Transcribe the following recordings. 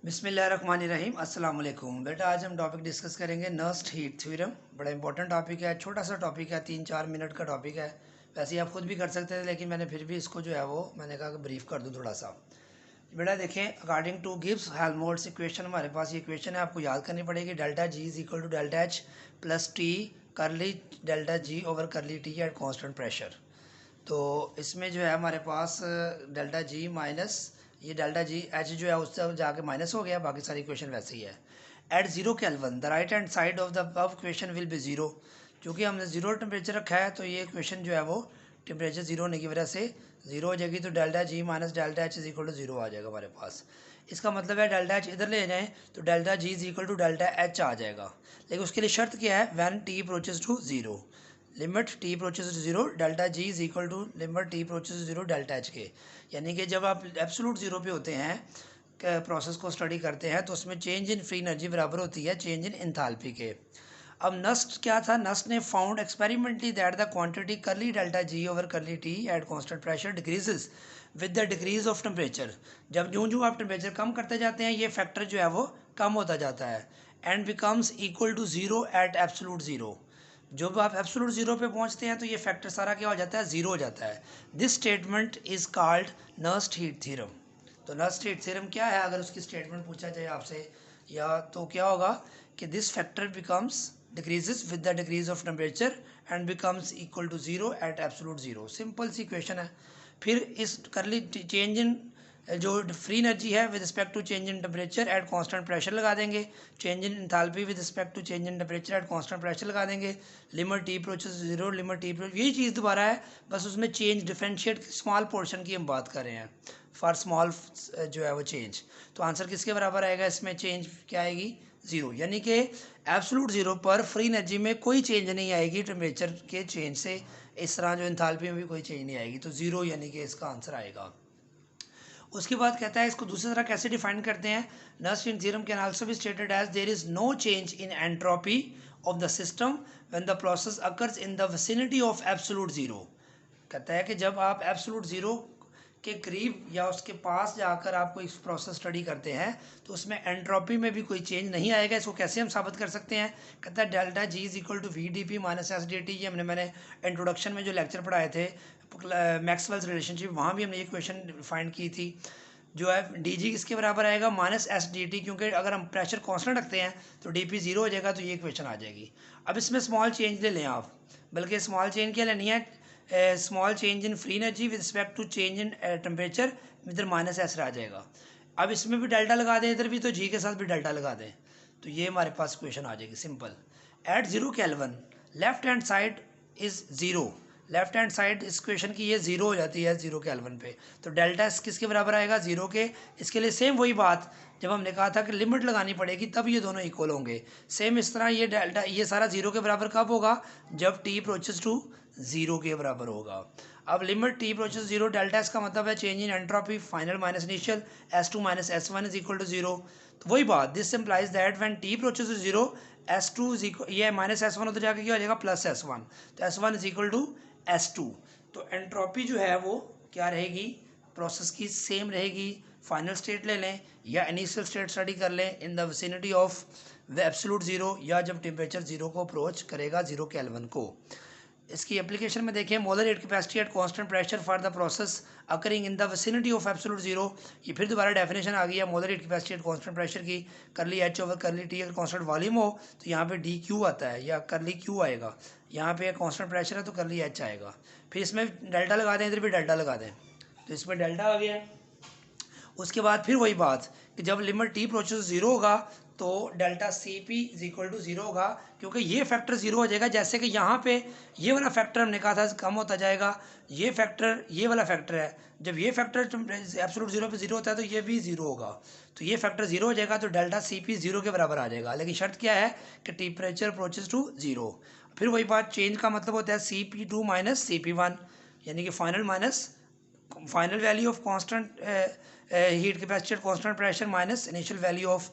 बिस्मिल्लाहिर्रहमानिर्रहीम। अस्सलाम वालेकुम। बेटा आज हम टॉपिक डिस्कस करेंगे नर्स्ट हीट थ्योरम। बड़ा इंपॉर्टेंट टॉपिक है, छोटा सा टॉपिक है, 3-4 मिनट का टॉपिक है। वैसे ही आप खुद भी कर सकते थे, लेकिन मैंने फिर भी इसको जो है वो मैंने कहा कि ब्रीफ कर दूं थोड़ा सा। बेटा देखें, according to Gibbs Helmholtz equation, हमारे पास ये इक्वेशन है, आपको याद करनी पड़ेगी। Delta G is equal to delta H plus T curly delta G over curly T at constant pressure. तो इसमें जो है हमारे पास डेल्टा जी माइनस ये डेल्टा जी एच जो है उससे जाके माइनस हो गया, बाकी सारी इक्वेशन वैसे ही है। At zero kelvin the right hand side of the above equation will be zero. क्योंकि हमने ज़ीरो टेम्परेचर रखा है तो ये इक्वेशन जो है वो टेम्परेचर ज़ीरो होने की वजह से ज़ीरो हो जाएगी। तो delta G minus delta H is equal to zero आ जाएगा हमारे पास। इसका मतलब है डेल्टा एच इधर ले जाएँ तो delta G is equal to delta H आ जाएगा। लेकिन उसके लिए शर्त क्या है, when T approaches to zero, limit T approaches to zero delta G is equal to limit T approaches to zero delta H के। यानी कि जब आप एब्सोल्यूट जीरो पे होते हैं, प्रोसेस को स्टडी करते हैं, तो उसमें चेंज इन फ्री एनर्जी बराबर होती है चेंज इन एंथैल्पी के। अब नस्ट क्या था, नस्ट ने found experimentally that the quantity curly delta G over curly T at constant pressure decreases with the decrease of temperature. जब यूं यूं आप टेम्परेचर कम करते जाते हैं, ये फैक्टर जो है वो कम होता जाता है and becomes equal to zero at absolute zero. जब आप एब्सोल्यूट ज़ीरो पे पहुंचते हैं तो ये फैक्टर सारा क्या हो जाता है, ज़ीरो हो जाता है। This statement is called Nernst heat theorem. तो नर्स्ट हीट थ्योरम क्या है, अगर उसकी स्टेटमेंट पूछा जाए आपसे या तो क्या होगा कि this factor becomes decreases with the decrease of temperature and becomes equal to zero at absolute zero. Simple सी क्वेश्चन है। फिर इस करली चेंज इन जो फ्री एनर्जी है with respect to change in temperature at constant pressure लगा देंगे। Change in enthalpy with respect to change in temperature at constant pressure लगा देंगे। Limit T approaches zero, limit T approach, यही चीज़ दोबारा है, बस उसमें चेंज डिफरेंशिएट स्मॉल पोर्शन की हम बात कर रहे हैं, फॉर स्मॉल जो है वो चेंज। तो आंसर किसके बराबर आएगा, इसमें चेंज क्या आएगी, ज़ीरो। यानी कि एब्सोल्यूट ज़ीरो पर फ्री एनर्जी में कोई चेंज नहीं आएगी टेम्परेचर के चेंज से। इस तरह जो एंथैल्पी में भी कोई चेंज नहीं आएगी, तो ज़ीरो यानी कि इसका आंसर आएगा। उसके बाद कहता है इसको दूसरी तरह कैसे डिफाइन करते हैं। Nernst heat theorem can also be stated as there is no change in entropy of the system when the process occurs in the vicinity of absolute zero. कहता है कि जब आप एब्सोल्यूट ज़ीरो के करीब या उसके पास जाकर आप कोई प्रोसेस स्टडी करते हैं तो उसमें एंट्रोपी में भी कोई चेंज नहीं आएगा। इसको कैसे हम साबित कर सकते हैं, कहता है delta G is equal to V D P minus S D T. ये मैंने इंट्रोडक्शन में जो लेक्चर पढ़ाए थे मैक्सवेल्स रिलेशनशिप, वहाँ भी हमने ये क्वेश्चन फाइंड की थी। जो है डी जी किसके बराबर आएगा, माइनस एस डी टी, क्योंकि अगर हम प्रेशर कांस्टेंट रखते हैं तो डी पी ज़ीरो हो जाएगा, तो ये क्वेश्चन आ जाएगी। अब इसमें स्मॉल चेंज ले लें आप, बल्कि स्मॉल चेंज क्या लेनी है, small change in free energy with respect to change in temperature, इधर माइनस एस आ जाएगा। अब इसमें भी डेल्टा लगा दें, इधर भी, तो जी के साथ भी डेल्टा लगा दें, तो ये हमारे पास क्वेश्चन आ जाएगी simple. At zero kelvin left hand side is zero, left hand side इस क्वेश्चन की ये ज़ीरो हो जाती है जीरो केल्विन पे, तो डेल्टा किसके बराबर आएगा, ज़ीरो के। इसके लिए सेम वही बात जब हमने कहा था कि लिमिट लगानी पड़ेगी तब ये दोनों इक्वल होंगे, सेम इस तरह ये डेल्टा ये सारा ज़ीरो के बराबर कब होगा, जब टी अप्रोचेस टू ज़ीरो के बराबर होगा। अब limit T approaches zero, delta इसका मतलब है change in entropy final minus initial, S2 minus S1 is equal to zero. तो वही बात, this implies that when T approaches to zero S2 is equal, ये माइनस S1 उधर जाके क्या हो जाएगा, प्लस S1, तो S1 is equal to S2। तो एंट्रोपी जो है वो क्या रहेगी, प्रोसेस की सेम रहेगी। फाइनल स्टेट ले लें या इनिशियल स्टेट स्टडी कर लें इन the vicinity of absolute zero, या जब टेम्परेचर ज़ीरो को अप्रोच करेगा, ज़ीरो केल्विन को। इसकी एप्लीकेशन में देखें, molar heat capacity at constant pressure for the process occurring in the vicinity of absolute zero. ये फिर दोबारा डेफिनेशन आ गई है molar heat capacity at constant pressure की। करली एच ओवर करली टी अगर कांस्टेंट वॉल्यूम हो तो यहाँ पे डी क्यू आता है या करली क्यू आएगा, यहाँ पे कांस्टेंट प्रेशर है तो करली एच आएगा। फिर इसमें डेल्टा लगा दें, इधर भी डेल्टा लगा दें, तो इसमें डेल्टा आ गया। उसके बाद फिर वही बात कि जब लिमिट टी अप्रोचेस ज़ीरो होगा तो delta C P is equal to zero होगा, क्योंकि ये फैक्टर ज़ीरो हो जाएगा। जैसे कि यहाँ पे ये वाला फैक्टर हमने कहा था कम होता जाएगा, ये फैक्टर ये वाला फैक्टर है, जब ये फैक्टर एब्सोल्यूट ज़ीरो पे ज़ीरो होता है तो ये भी ज़ीरो होगा, तो ये फैक्टर ज़ीरो हो जाएगा, तो डेल्टा सी पी ज़ीरो के बराबर आ जाएगा। लेकिन शर्त क्या है कि टेम्परेचर अप्रोचेस टू ज़ीरो। फिर वही बात, चेंज का मतलब होता है C P two minus C P one, यानी कि final minus final value of constant heat capacity at constant pressure minus initial value of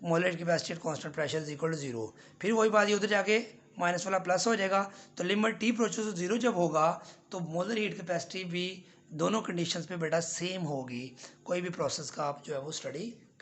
molar heat capacity at constant pressure is equal to zero. फिर वही बात, ये उधर जाके minus वाला plus हो जाएगा, तो limit T approaches to zero जब होगा तो मोलर हीट कैपेसिटी भी दोनों कंडीशंस पे बेटा सेम होगी। कोई भी प्रोसेस का आप जो है वो स्टडी